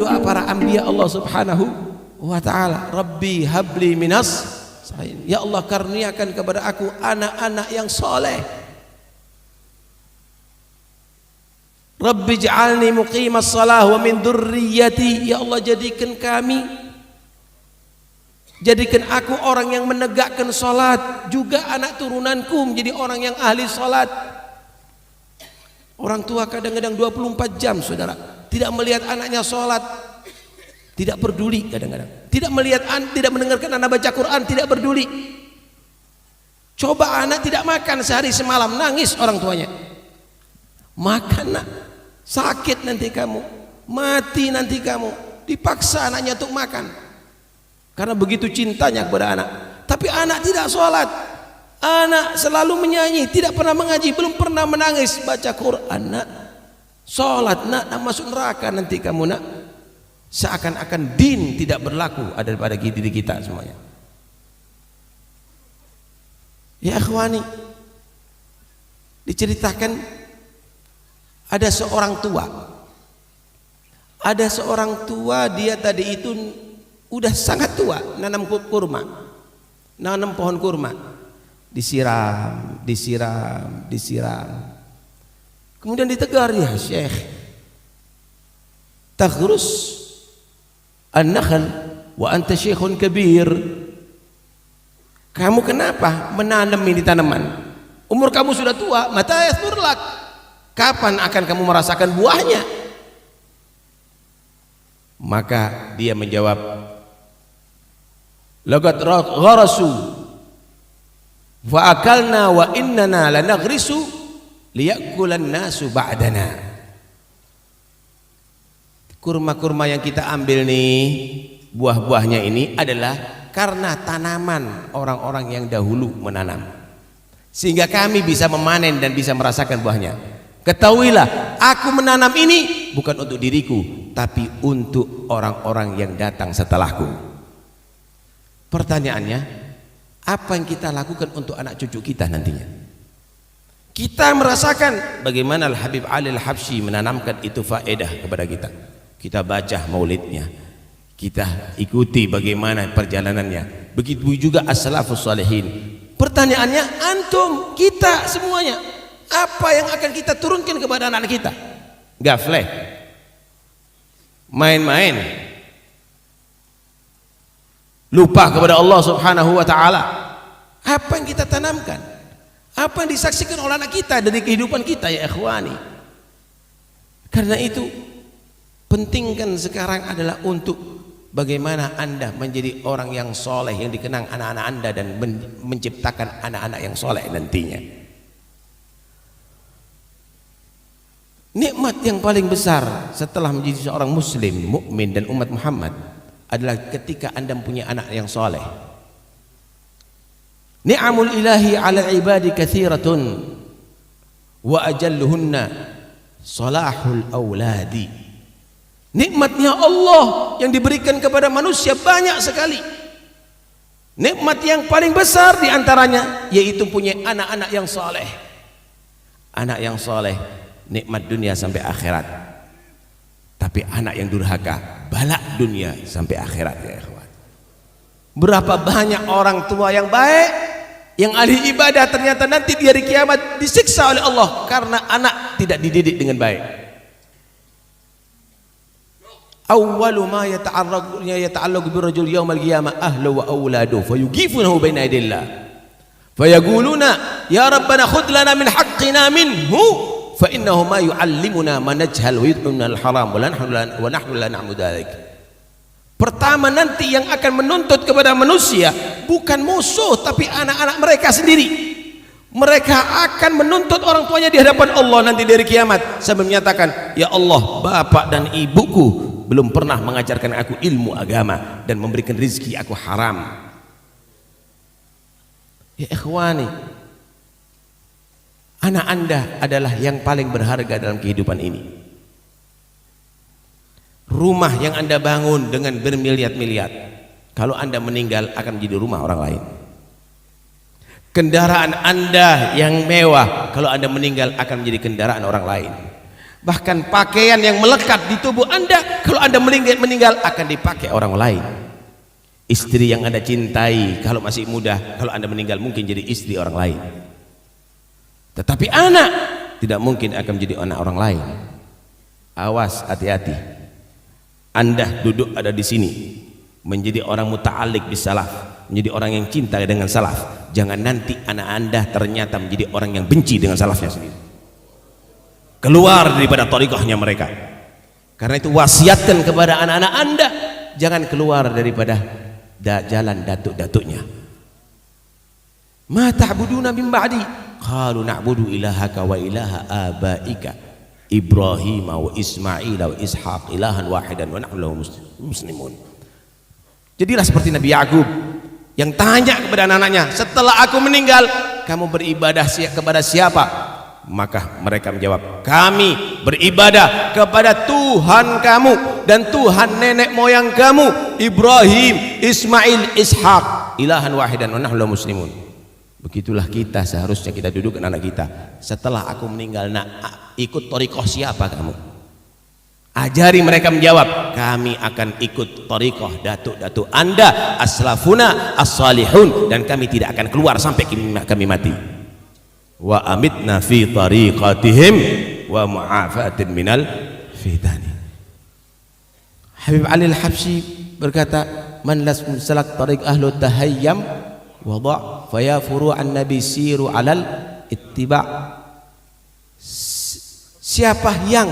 doa para anbiya Allah Subhanahu wa ta'ala. Rabbi habli minas salihin. Ya Allah, karuniakan kepada aku anak-anak yang soleh. Rabbi ij'alni muqimas salah wa min dzurriyyati. Ya Allah, jadikan aku orang yang menegakkan salat, juga anak turunanku menjadi orang yang ahli salat. Orang tua kadang-kadang 24 jam, saudara, tidak melihat anaknya salat, tidak peduli kadang-kadang. Tidak mendengarkan anak baca Quran, tidak peduli. Coba anak tidak makan sehari semalam, nangis orang tuanya. Makan nak, sakit nanti kamu, mati nanti kamu. Dipaksa anaknya untuk makan karena begitu cintanya kepada anak. Tapi anak tidak sholat, anak selalu menyanyi, tidak pernah mengaji, belum pernah menangis. Baca Quran nak, sholat nak, masuk neraka nanti kamu nak. Seakan-akan din tidak berlaku ada pada diri kita semuanya. Ya akhwani, diceritakan ada seorang tua, dia tadi itu udah sangat tua, nanam pohon kurma, disiram, kemudian ditegur, ya Syekh, taghrus an-nakhl wa anta syekhun kabir. Kamu kenapa menanam ini tanaman? Umur kamu sudah tua, mata yasburlak. Kapan akan kamu merasakan buahnya? Maka dia menjawab, laqad gharasu fa akalna wa innana lanaghrisu liyakulan nasu ba'dana. Kurma-kurma yang kita ambil nih, buah-buahnya ini adalah karena tanaman orang-orang yang dahulu menanam, sehingga kami bisa memanen dan bisa merasakan buahnya. Ketahuilah, aku menanam ini bukan untuk diriku, tapi untuk orang-orang yang datang setelahku. Pertanyaannya, apa yang kita lakukan untuk anak cucu kita nantinya? Kita merasakan bagaimana Al-Habib Ali Al-Habsyi menanamkan itu faedah kepada kita. Kita baca maulidnya, kita ikuti bagaimana perjalanannya. Begitu juga as-salafus salihin. Pertanyaannya, antum, kita semuanya, apa yang akan kita turunkan kepada anak kita? Gafleh, main-main, lupa kepada Allah Subhanahu wa ta'ala. Apa yang kita tanamkan? Apa yang disaksikan oleh anak kita dari kehidupan kita, ya ikhwani? Karena itu pentingkan sekarang adalah untuk bagaimana Anda menjadi orang yang soleh, yang dikenang anak-anak Anda, dan menciptakan anak-anak yang soleh nantinya. Nikmat yang paling besar setelah menjadi seorang muslim, mukmin dan umat Muhammad adalah ketika Anda mempunyai anak yang soleh. Ni'amul ilahi ala ibadi kathiratun wa ajalluhunna salahul awladi. Nikmatnya Allah yang diberikan kepada manusia banyak sekali. Nikmat yang paling besar diantaranya yaitu punya anak-anak yang soleh. Anak yang soleh, nikmat dunia sampai akhirat. Tapi anak yang durhaka, balak dunia sampai akhirat, ya ikhwan. Berapa banyak orang tua yang baik, yang ahli ibadah, ternyata nanti di hari kiamat disiksa oleh Allah karena anak tidak dididik dengan baik. Awwalu ma yata'allaqu birrajul yawmal qiyamah ahlu wa awladuhu fayuqifunahu baina yadillah fayaquluna ya rabbana khudh lana min haqqina minhu fa innahu ma yu'allimuna ma najhal wa yud'una al-haram wa nahnu la na'budu dzalik. Pertama nanti yang akan menuntut kepada manusia bukan musuh, tapi anak-anak mereka sendiri. Mereka akan menuntut orang tuanya di hadapan Allah nanti dari kiamat sambil menyatakan, ya Allah, bapak dan ibuku belum pernah mengajarkan aku ilmu agama dan memberikan rezeki aku haram. Ya ikhwani, anak Anda adalah yang paling berharga dalam kehidupan ini. Rumah yang Anda bangun dengan bermiliar-miliar, kalau Anda meninggal akan menjadi rumah orang lain. Kendaraan Anda yang mewah, kalau Anda meninggal akan menjadi kendaraan orang lain. Bahkan pakaian yang melekat di tubuh Anda, kalau Anda meninggal akan dipakai orang lain. Istri yang Anda cintai kalau masih muda, kalau Anda meninggal mungkin jadi istri orang lain. Tetapi anak tidak mungkin akan menjadi anak orang lain. Awas, hati-hati. Anda duduk ada di sini menjadi orang muta'alliq bis salaf, menjadi orang yang cinta dengan salaf. Jangan nanti anak Anda ternyata menjadi orang yang benci dengan salafnya sendiri, keluar daripada thariqahnya mereka. Karena itu wasiatkan kepada anak-anak Anda, jangan keluar daripada jalan datuk-datuknya. Ma ta'buduna min ba'di qalu na'budu ilahaka wa ilaha abaika Ibrahim wa Ismail wa Ishaq ilahan wahidan wa nahnu lahu muslimun. Jadilah seperti Nabi Yakub yang tanya kepada anak-anaknya, setelah aku meninggal kamu beribadah kepada siapa? Maka mereka menjawab, kami beribadah kepada Tuhan kamu dan Tuhan nenek moyang kamu Ibrahim, Ismail, Ishaq ilahan wahidan wa nahnu lahu muslimun. Begitulah kita seharusnya kita dudukkan anak kita, setelah aku meninggal nak ikut thariqah siapa kamu? Ajari mereka menjawab, kami akan ikut thariqah datuk-datuk Anda aslafuna as-salihun, dan kami tidak akan keluar sampai kami mati. Wa amitna fi tariqatihim wa mu'afatin minal fitani. Habib Ali Al-Habsyi berkata, man las salak tariq ahlu tahayyam wada' faya furu'an nabi siru alal ittiba'. Siapa yang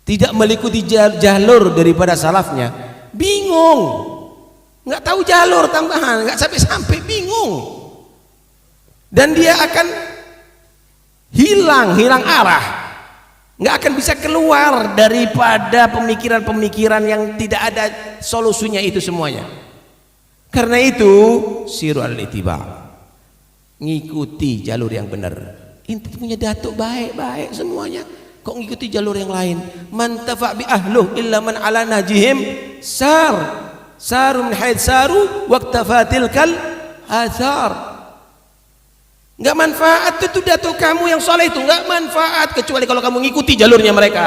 tidak mengikuti jalur daripada salafnya, bingung, nggak tahu jalur tambahan, nggak sampai bingung, dan dia akan hilang arah, nggak akan bisa keluar daripada pemikiran-pemikiran yang tidak ada solusinya itu semuanya. Karena itu siru al-ittiba, ngikuti jalur yang benar. Inti punya datuk baik-baik semuanya, kok ngikuti jalur yang lain? Man tafa' bi ahluh illa man ala najihim saru min haid saru waqtafatil kal athar. Enggak manfaat itu datuk kamu yang soleh itu, enggak manfaat kecuali kalau kamu ngikuti jalurnya mereka.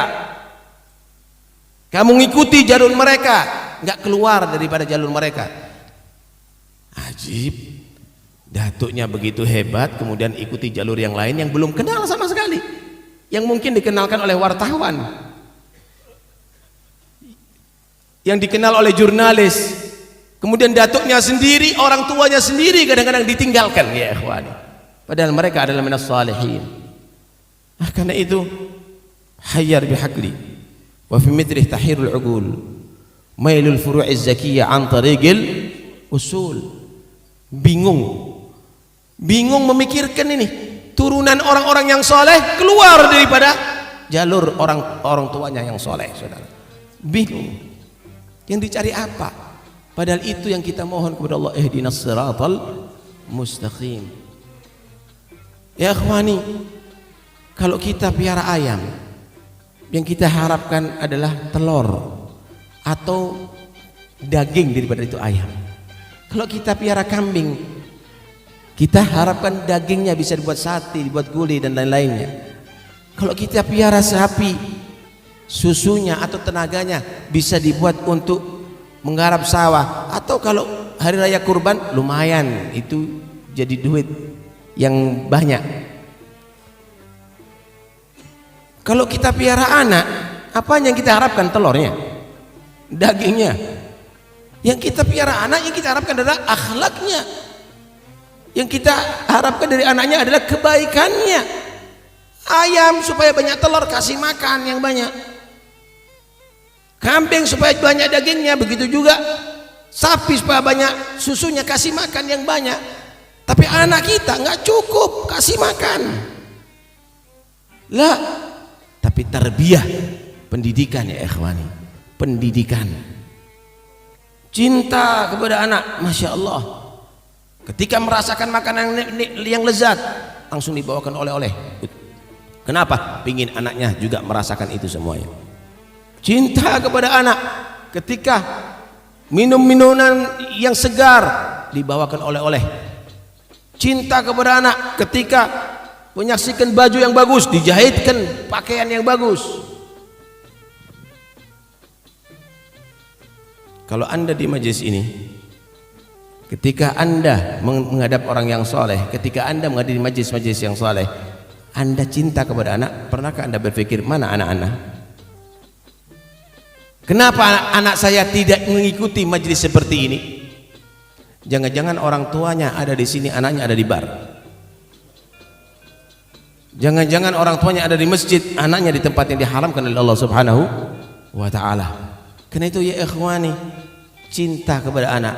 Kamu ngikuti jalur mereka, enggak keluar daripada jalur mereka. Ajib, datuknya begitu hebat, kemudian ikuti jalur yang lain yang belum kenal sama sekali, yang mungkin dikenalkan oleh wartawan, yang dikenal oleh jurnalis, kemudian datuknya sendiri, orang tuanya sendiri kadang-kadang ditinggalkan, ya ikhwani, padahal mereka adalah minas salihin. Karena itu hayyar bihaqli wa fi mithrih tahirul uqul mailul furu'iz zakiyah an tariqil usul. Bingung memikirkan ini, turunan orang-orang yang soleh keluar daripada jalur orang tuanya yang soleh, saudara. Bingung, yang dicari apa? Padahal itu yang kita mohon kepada Allah, ihdinas siratal mustaqim. Ya ikhwani, kalau kita piara ayam, yang kita harapkan adalah telur atau daging daripada itu ayam. Kalau kita piara kambing, kita harapkan dagingnya bisa dibuat sate, dibuat gulai dan lain-lainnya. Kalau kita piara sapi, susunya atau tenaganya bisa dibuat untuk menggarap sawah, atau kalau hari raya kurban lumayan itu jadi duit yang banyak. Kalau kita piara anak, apa yang kita harapkan? Telurnya, dagingnya. Yang kita piara anak, yang kita harapkan adalah akhlaknya. Yang kita harapkan dari anaknya adalah kebaikannya. Ayam supaya banyak telur, kasih makan yang banyak. Kambing supaya banyak dagingnya, begitu juga sapi supaya banyak susunya, kasih makan yang banyak. Tapi anak kita nggak cukup kasih makan lah. Tapi tarbiyah, pendidikan ya ikhwani, pendidikan, cinta kepada anak. Masya Allah, ketika merasakan makanan yang lezat langsung dibawakan oleh-oleh. Kenapa? Pingin anaknya juga merasakan itu semuanya. Cinta kepada anak, ketika minum minuman yang segar dibawakan oleh-oleh. Cinta kepada anak ketika menyaksikan baju yang bagus, dijahitkan pakaian yang bagus. Kalau Anda di majelis ini, ketika Anda menghadap orang yang soleh, ketika Anda menghadiri majelis-majelis yang soleh, Anda cinta kepada anak, pernahkah Anda berpikir mana anak-anak? Kenapa anak saya tidak mengikuti majelis seperti ini? Jangan-jangan orang tuanya ada di sini, anaknya ada di bar. Jangan-jangan orang tuanya ada di masjid, anaknya di tempat yang diharamkan oleh Allah Subhanahu wa ta'ala. Karena itu ya ikhwani, cinta kepada anak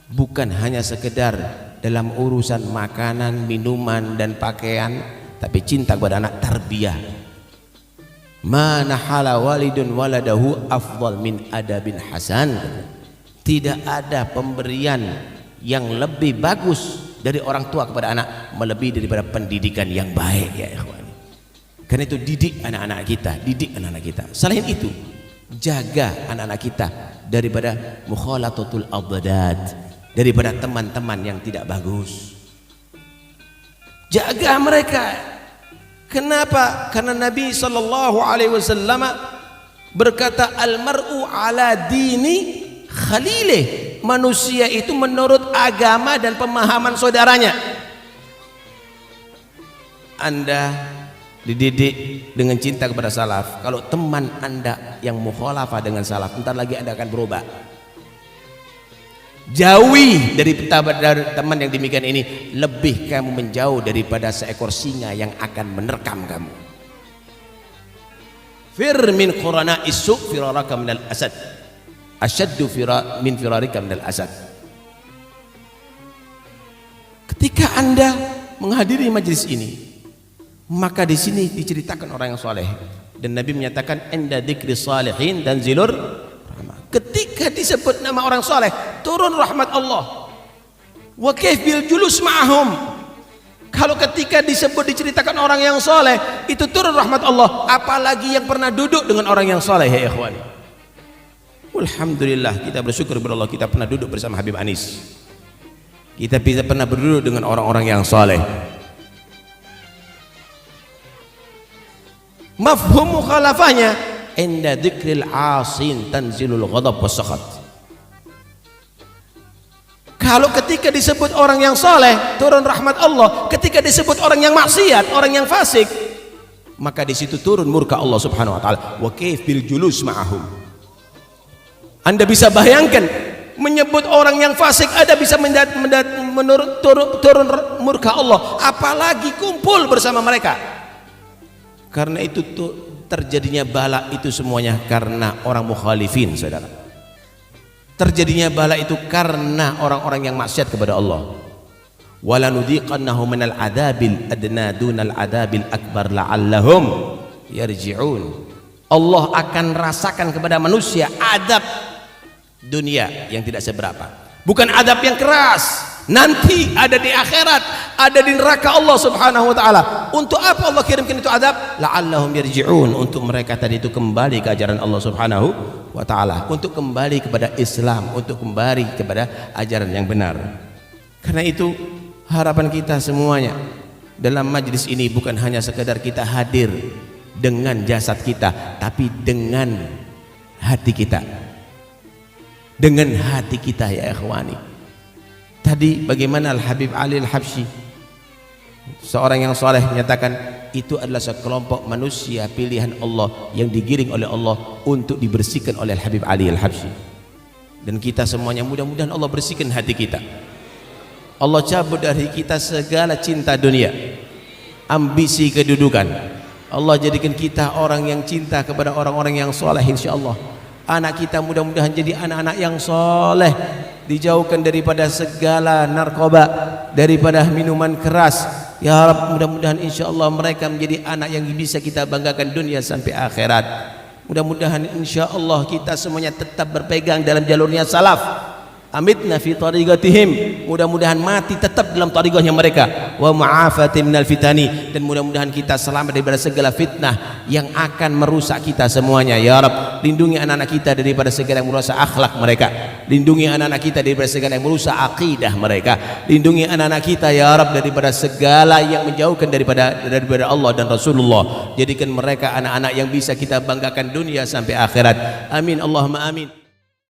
bukan hanya sekedar dalam urusan makanan, minuman dan pakaian, tapi cinta kepada anak tarbiyah. Ma nahala walidun waladahu afdal min adabin hasan. Tidak ada pemberian yang lebih bagus dari orang tua kepada anak melebihi daripada pendidikan yang baik ya ikhwan. Karena itu didik anak-anak kita, didik anak-anak kita. Selain itu, jaga anak-anak kita daripada mukhalatatul adad, daripada teman-teman yang tidak bagus. Jaga mereka. Kenapa? Karena Nabi sallallahu alaihi wasallam berkata, al-mar'u ala dini khalilih. Manusia itu menurut agama dan pemahaman saudaranya. Anda dididik dengan cinta kepada salaf. Kalau teman Anda yang mukhalafah dengan salaf, entar lagi Anda akan berubah. Jauhi dari teman yang demikian ini, lebih kamu menjauh daripada seekor singa yang akan menerkam kamu. Fir min qurana isu firaraka minal asad, asyaddu min firarika minal asad. Ketika Anda menghadiri majelis ini, maka di sini diceritakan orang yang soleh, dan Nabi menyatakan inda dzikri salihin dan zilur rahmah. Ketika disebut nama orang soleh, turun rahmat Allah. Wa kaif bil julus ma'ahum. Kalau ketika disebut diceritakan orang yang soleh, itu turun rahmat Allah, apalagi yang pernah duduk dengan orang yang soleh ya ikhwan. Alhamdulillah, kita bersyukur kepada Allah, kita pernah duduk bersama Habib Anis. Kita bisa pernah berduduk dengan orang-orang yang soleh. Mafhum mukhalafahnya, inda dzikril asin tanzilul ghadab was sakhat. Kalau ketika disebut orang yang soleh, turun rahmat Allah. Ketika disebut orang yang maksiat, orang yang fasik, maka di situ turun murka Allah Subhanahu wa taala. Wa kaif bil julus ma'ahum. Anda bisa bayangkan, menyebut orang yang fasik ada bisa turun murka Allah, apalagi kumpul bersama mereka. Karena itu terjadinya bala itu semuanya karena orang mukhalifin, saudara. Terjadinya bala itu karena orang-orang yang maksiat kepada Allah. Wala nudziqannahu minal adabil adna dunal adabil akbar la'allahum yarji'un. Allah akan rasakan kepada manusia adab dunia yang tidak seberapa, bukan adab yang keras. Nanti ada di akhirat, ada di neraka Allah Subhanahu wa taala. Untuk apa Allah kirimkan itu adab? La'allahum yarji'un, untuk mereka tadi itu kembali ke ajaran Allah Subhanahu wa taala, untuk kembali kepada Islam, untuk kembali kepada ajaran yang benar. Karena itu harapan kita semuanya dalam majlis ini bukan hanya sekedar kita hadir dengan jasad kita, tapi dengan hati kita. Dengan hati kita ya ikhwani. Tadi bagaimana Al-Habib Ali Al-Habsyi, seorang yang soleh, menyatakan itu adalah sekelompok manusia pilihan Allah yang digiring oleh Allah untuk dibersihkan oleh Al-Habib Ali Al-Habsyi. Dan kita semuanya mudah-mudahan Allah bersihkan hati kita. Allah cabut dari kita segala cinta dunia, ambisi kedudukan. Allah jadikan kita orang yang cinta kepada orang-orang yang soleh insyaallah. Anak kita mudah-mudahan jadi anak-anak yang soleh, dijauhkan daripada segala narkoba, daripada minuman keras. Ya Rabb, mudah-mudahan insyaallah mereka menjadi anak yang bisa kita banggakan dunia sampai akhirat. Mudah-mudahan insyaallah kita semuanya tetap berpegang dalam jalurnya salaf. amitna fi tariqatihim, mudah-mudahan mati tetap dalam tariqahnya mereka, wa ma'afati minal fitani, dan mudah-mudahan kita selamat daripada segala fitnah yang akan merusak kita semuanya ya Rabb. Lindungi anak-anak kita daripada segala yang merusak akhlak mereka, lindungi anak-anak kita daripada segala yang merusak akidah mereka, lindungi anak-anak kita ya Rabb daripada segala yang menjauhkan daripada Allah dan Rasulullah. Jadikan mereka anak-anak yang bisa kita banggakan dunia sampai akhirat. Amin Allahumma amin.